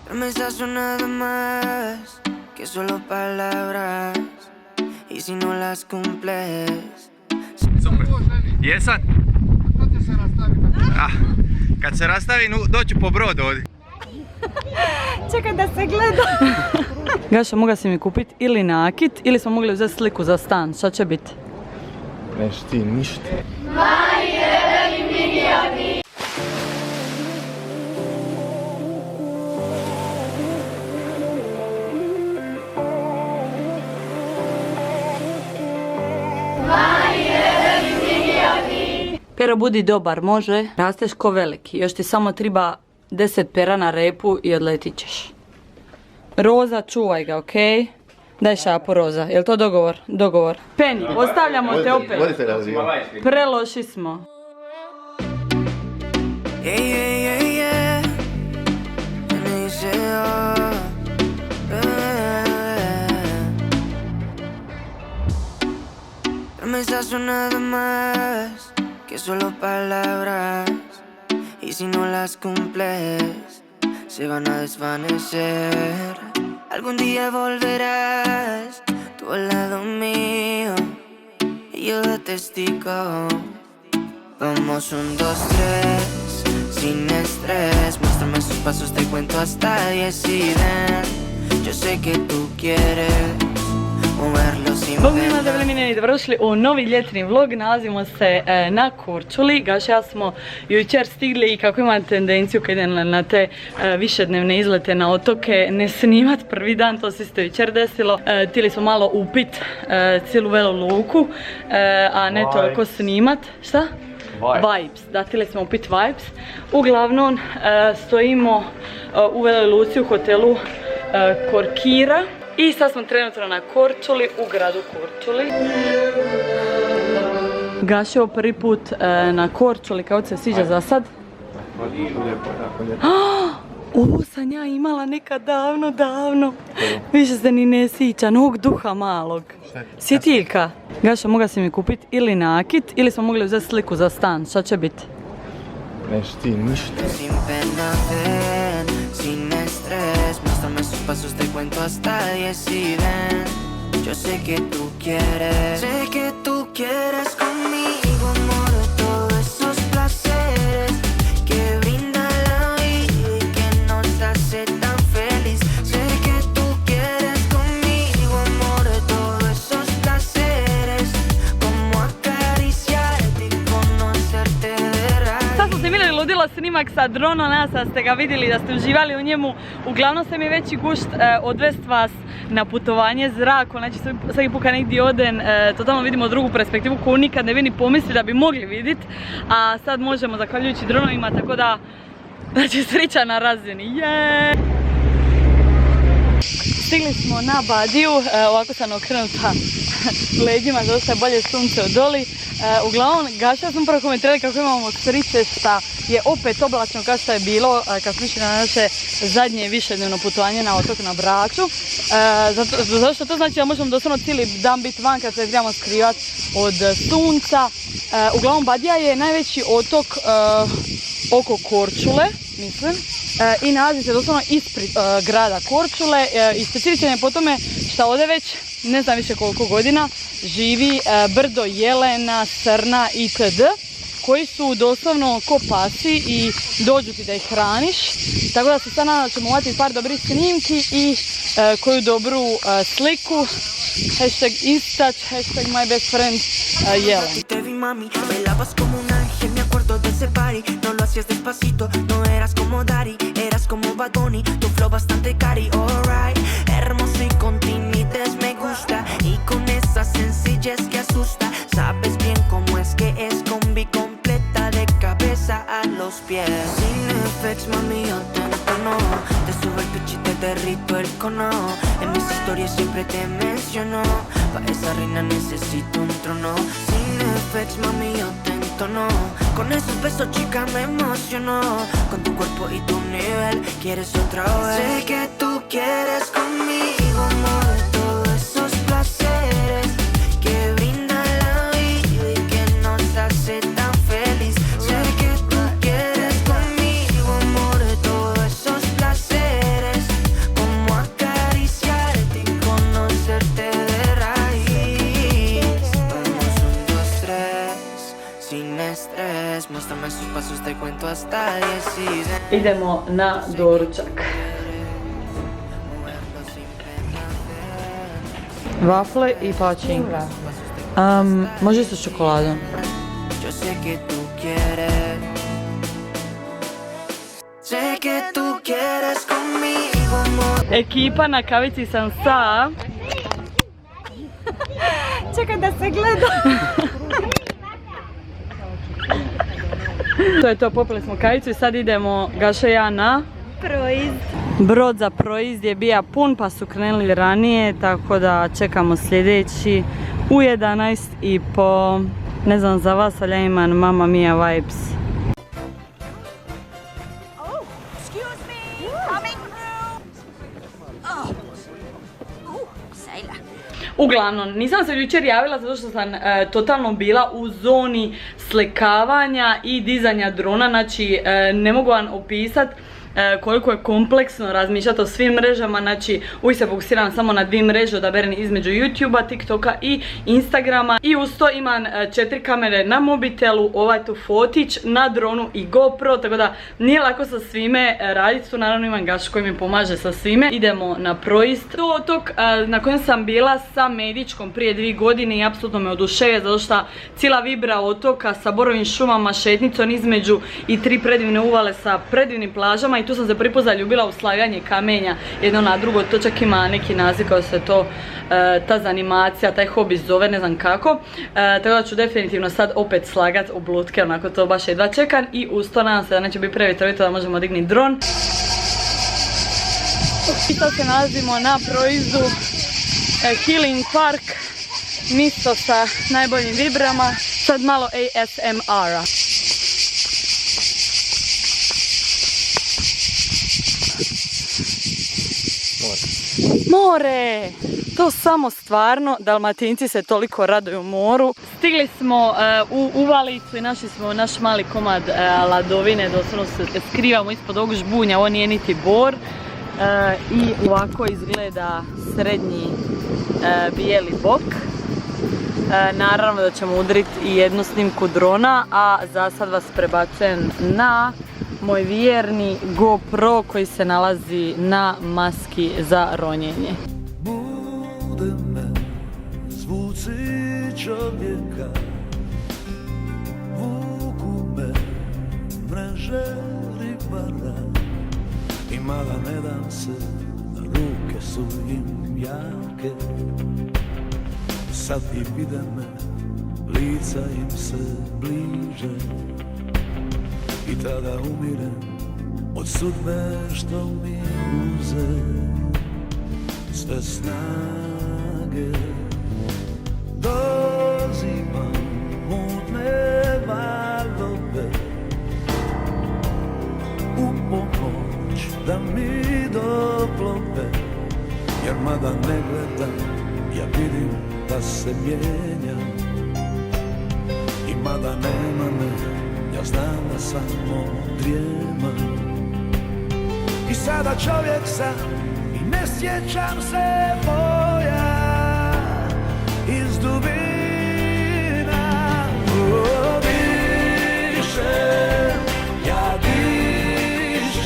Promesas son nada más que solo palabras y si no las cumples. Super. Jesam? Kad se rastavim, doću po brod ovdje. Čekaj da se gleda. Gaša, mogla si mi kupiti ili nakit ili smo mogli uzeti sliku za stan. Šta će biti? Neš ti ništa. Pero budi dobar, može. Rasteš ko veliki. Još ti samo treba 10 pera na repu i odletit ćeš. Roza, čuvaj ga, okej? Daj šapu, Roza. Jel to dogovor? Dogovor. Penny, ostavljamo te opet. Preloši smo. Promesas son nada más que solo palabras y si no las cumples se van a desvanecer. Algún día volverás tú al lado mío y yo de testigo. Vamos 1, 2, 3 sin estrés. Muéstrame sus pasos, te cuento hasta 10 y ven. Yo sé que tú quieres. Bog svima dobrodošli i dobrodošli u novi ljetni vlog. Nalazimo se na Korčuli. Gaša ja smo jučer stigli i kako imam tendenciju kad idem na te višednevne izlete na otoke ne snimat prvi dan, to se isto jučer desilo. Htjeli smo malo upit cijelu Velu Luku, a ne toliko snimat. Šta? Vibes, da, htjeli smo upit vibes. Uglavnom stojimo u Veloj Luci u hotelu Korkira. I sad smo trenutno na Korčuli, u gradu Korčuli. Gašo prvi put na Korčuli, kako se sviđa za sad? Ovo sam ja imala nekad davno. Više se ni ne sjećam, ovog duha malog. Svjetiljka. Gašo, mogla si mi kupiti ili nakit ili smo mogli uzeti sliku za stan. Šta će biti? Neš ti ništa. Muéstrame sus pasos, te cuento hasta 10 y ven. Yo sé que tú quieres conmigo, amor, todos esos placeres que brinda la vida y que nos hace tan feliz. Sé que tú quieres conmigo, amor, todos esos placeres, como acariciarte y conocerte de raíz. Sad smo se vidjeli ludilo snimak sa drona, nas da ste ga vidjeli, da ste uživali u njemu. Uglavnom se mi veći gušt odvest vas na putovanje zrakom, znači svaki put kad negdje odem, totalno vidimo drugu perspektivu koju nikad ne bi ni pomislili da bi mogli vidjeti, a sad možemo zahvaljujući dronovima, tako da, znači sreća na razini, Stigli smo na Badiju, ovako sam okrenuta leđima, dosta je bolje sunce od doli. Uglavnom, Gaša smo prokomentirali kako imamo sreće šta je opet oblačno kao što je bilo kad smo išli na naše zadnje višednevno putovanje na otok na Braču. Zato što to znači da možemo doslovno cijeli dan biti van kad se trebamo skrivati od sunca. Uglavnom, Badija je najveći otok oko Korčule, mislim. I nalazi se doslovno ispred grada Korčule i specifičan je po tome što ovdje već ne znam više koliko godina živi brdo jelena, srna itd. koji su doslovno ko pasi i dođu ti da ih hraniš. Tako da se sad nadam da ćemo uvati par dobrih snimki i koju dobru sliku. Hashtag Instač, hashtag my best friend Jelen. Te vi mami, bailabas como un ángel, me acuerdo de ese party. No lo hacías despacito, no eras como Dari, eras como Bad Bunny, tu flow bastante cari, alright. Hermoso y con timidez me gusta, y con esa sencillez que asusta. Sabes bien cómo es que es combi completa de cabeza a los pies. Sin effects, mami, yo te entono, te subo el pecho y te derrito el cono. En mis historias siempre te menciono, pa' esa reina necesito un trono. Sin effects, mami, yo te entono, con esos besos chica me emocionó. Con tu cuerpo y tu nivel, quieres otra vez. Sé que tú quieres conmigo, amor, todos esos placeres Idemo na doručak. Vafle i palačinka. Može sa čokoladom. Yo sé que tú quieres. Sé que tú quieres conmigo, amor. Ekipa, na kavici sam sa... Čekaj da se gleda. To je to, popili smo kavicu i sad idemo, Gaša i ja, na... Proizd. Brod za proizd je bija pun pa su krenuli ranije, tako da čekamo sljedeći u 11:30. Ne znam za vas, ali ja imam Mamma Mia vibes. Uglavnom, nisam se jučer javila zato što sam totalno bila u zoni slikavanja i dizanja drona, znači ne mogu vam opisati koliko je kompleksno razmišljati o svim mrežama, znači uvijek se fokusiram samo na 2 mreže, odaberem između YouTubea, TikToka i Instagrama i uz to imam 4 kamere na mobitelu, ovaj tu fotić, na dronu i GoPro, tako da nije lako sa svime raditi, tu naravno imam Gašu koji mi pomaže sa svime. Idemo na proizd. To otok na kojem sam bila sa Medičkom prije 2 godine i apsolutno me oduševio zato što cijela vibra otoka sa borovim šumama, šetnicom između i 3 predivne uvale sa predivnim plažama. I tu sam se prvi put zaljubila u slaganje kamenja jedno na drugo, to čak ima neki naziv kao se to, ta zanimacija, taj hobi zove, ne znam kako. Tako da ću definitivno sad opet slagat u blutke, onako to baš jedva čekam i uz to nadam se da neće biti prevjetrovito da možemo dignuti dron. I to se nalazimo na proizdu Healing Park, mjesto sa najboljim vibrama, sad malo ASMR-a. More! To samo stvarno, Dalmatinci se toliko raduju moru. Stigli smo u uvalicu i našli smo naš mali komad ladovine, doslovno se skrivamo ispod ovog žbunja, ovo nije niti bor. I ovako izgleda srednji bijeli bok. Naravno da ćemo udriti i jednu snimku drona, a za sad vas prebacujem na moj vjerni GoPro koji se nalazi na maski za ronjenje. Bude me zvuci čovjeka, vuku me mreže ribara i mala ne dam se, ruke su im jake. Sad i vide me, lica im se bliže i tada umirem od sudbe što mi uze sve snage. Dozimam mutne valove u pomoć da mi doplove, jer mada ne gledam, ja vidim da se mijenjam i mada nema me, ja znam da samo drijemam. I sada čovjek sam i ne sjećam se boja iz dubina. Dišem, ja dišem,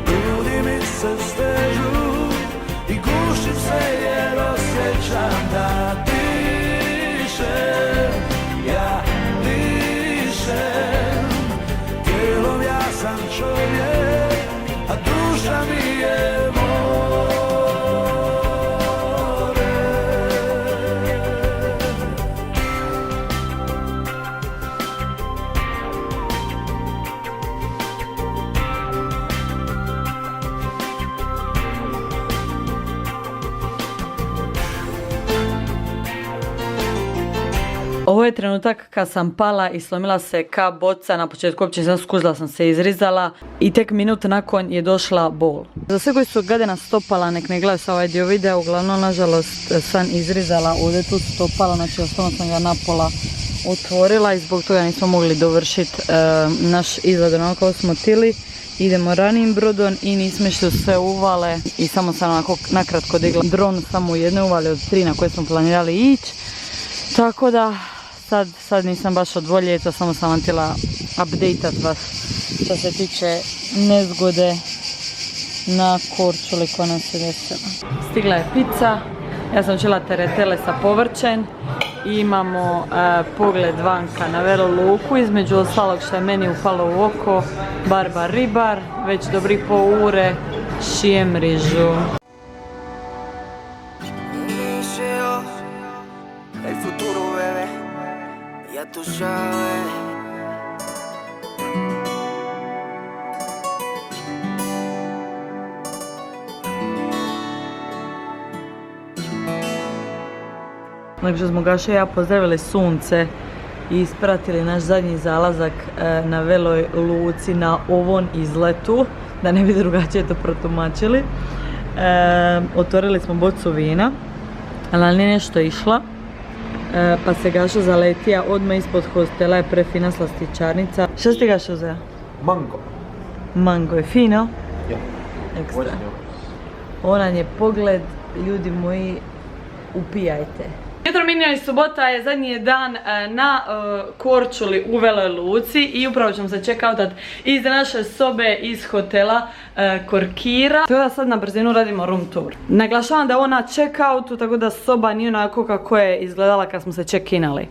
grudi mi se stežu i gušim se jer osjećam da dišem, ja dišem. Tijelom ja sam čovjek, a duša mi je more. Ovo je trenutak kad sam pala i slomila se ka boca, na početku uopće nisam skuzla, sam se izrizala i tek minut nakon je došla bol. Za sve koji su gadena stopala, nek ne gledaju sa ovaj dio videa, uglavnom nažalost sam izrizala ovdje tu stopala, znači osnovno sam ga napola otvorila i zbog toga nismo mogli dovršiti naš izgled onako kako smo tili. Idemo ranijim brodom i nismo išli u sve uvale i samo sam onako nakratko digla dron samo u jednoj uvali od 3 na koje smo planirali ići. Tako da sad nisam baš od volje, to samo sam vam htjela update-at vas što se tiče nezgode na Korčuli koja nam se desila. Stigla je pizza, ja sam učila teretele sa povrćem i imamo pogled vanka na Velo luku, između ostalog što je meni upalo u oko, barbar ribar, već dobri pol ure šijem rižu. El futuro, bebé, ya tú sabes. Nakon što smo Gaša i ja pozdravili sunce i ispratili naš zadnji zalazak na Veloj luci na ovom izletu, da ne bi drugačije to protumačili, otvorili smo bocu vina, ali nije nešto išla, pa se Gaša zaletija odmah ispod hostela, je prefina slastičarnica. Što si ti Gaša uzeo? Mango. Mango je fino? Ja. Ekstra. Onan je pogled, ljudi moji, upijajte. Jutro minio i subota je zadnji dan na Korčuli u Veloj luci i upravo ćemo se check-outat iz naše sobe iz hotela Korkira. Tako da sad na brzinu radimo room tour. Naglašavam da je ona check-outu, tako da soba nije onako kako je izgledala kad smo se check-inali.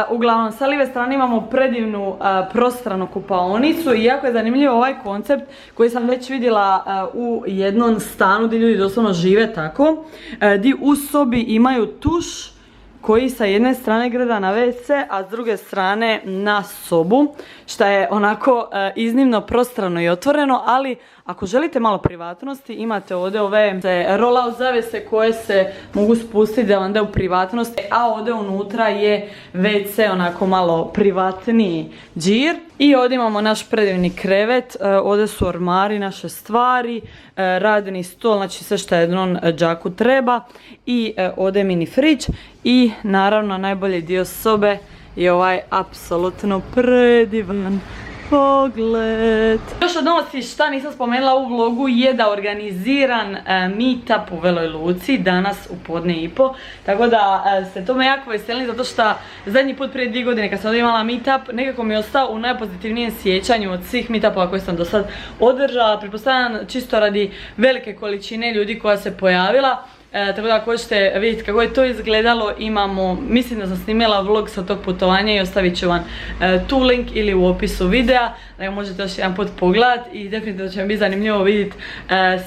Uglavnom, sa lijeve strane imamo predivnu prostranu kupaonicu i jako je zanimljiv ovaj koncept koji sam već vidjela u jednom stanu gdje ljudi doslovno žive tako, gdje u sobi imaju tuš koji sa jedne strane gleda na WC, a s druge strane na sobu, što je onako iznimno prostrano i otvoreno, ali ako želite malo privatnosti, imate ovdje ove roll-out zavjese koje se mogu spustiti da vam daju privatnost, a ovdje unutra je WC onako malo privatniji džir. I ovdje imamo naš predivni krevet, ovdje su ormari, naše stvari, radni stol, znači sve što jednom džaku treba, i ovdje je mini fridge i naravno najbolji dio sobe je ovaj apsolutno predivan pogled. Još od novosti šta nisam spomenula u vlogu je da organiziran meetup u Veloj luci danas u podne i po, tako da se tome jako veselim zato što zadnji put prije 2 godine kad sam ovdje imala meetup nekako mi je ostao u najpozitivnijem sjećanju od svih meetupova koje sam do sad održala, pretpostavljam čisto radi velike količine ljudi koja se pojavila. Tako da ako hoćete vidjeti kako je to izgledalo, imamo, mislim da sam snimila vlog sa tog putovanja i ostavit ću vam tu link ili u opisu videa, da ga možete još jedan put pogledati i definitivno će vam biti zanimljivo vidjeti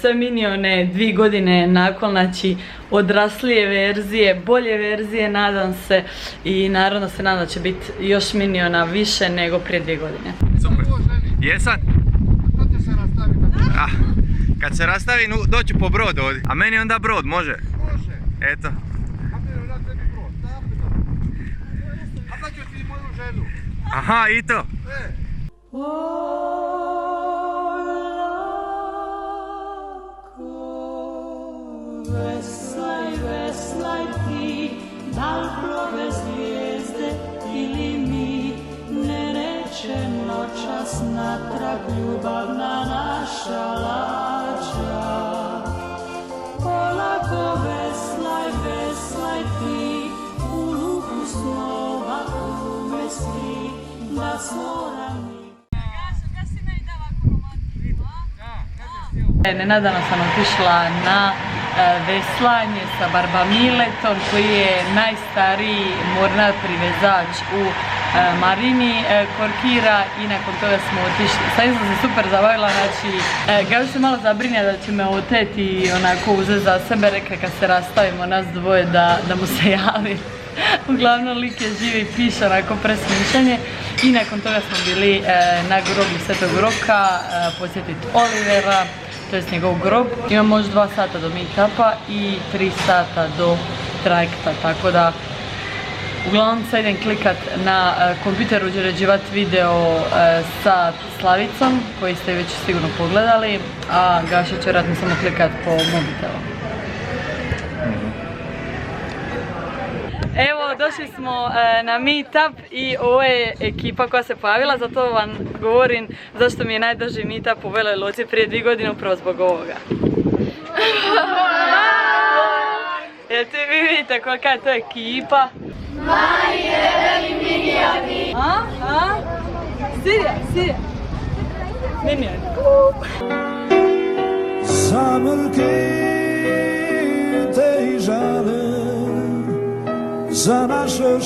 sve minione 2 godine nakon, znači odraslije verzije, bolje verzije nadam se, i naravno se nadam da će biti još miniona više nego prije 2 godine. Super. Jesam? Kad se rastavi, doću po brod ovdje. A meni onda brod, može? Može. Eto. A meni onda tebi brod, a sad ću ti moju ženu. Aha, i to. Veslaj, veslaj ti, dal plove zvijezde ili mi, ne reče noćas natrag ljubavna naša lađa. Polako veslaj, veslaj ti, u luku snova umesli, da smo rani. Nenadano sam otišla na veslanje sa Barbamiletom koji je najstariji mornar privezač u marini Korkira, i nakon toga smo otišli. Sad sam se super zabavila, znači Gaša se malo zabrinja da će me oteti i onako uzeti za sebe, rekla kad se rastavimo nas dvoje da mu se javi. Uglavnom lik je živi i piše onako presmišljanje, i nakon toga smo bili na grobu Svetog Roka posjetiti Olivera, to je njegov grob. Imamo još 2 sata do meetupa i 3 sata do trajekta, tako da uglavnom sad idem klikat na kompjuteru, uređivati video sa Slavicom koji ste već sigurno pogledali, a Gaša će vjerojatno samo klikat po mobitelu. Evo, došli smo na meetup i ovo je ekipa koja se pojavila, zato vam govorim zašto mi je najduži meetup u Veloj luci prije 2 godine, upravo zbog ovoga. Jel ti vi vidite kolika je to ekipa? Mani, jedan i mini, a mi. Sirija, Sirija. Meni je. Zamrki te i žale za naše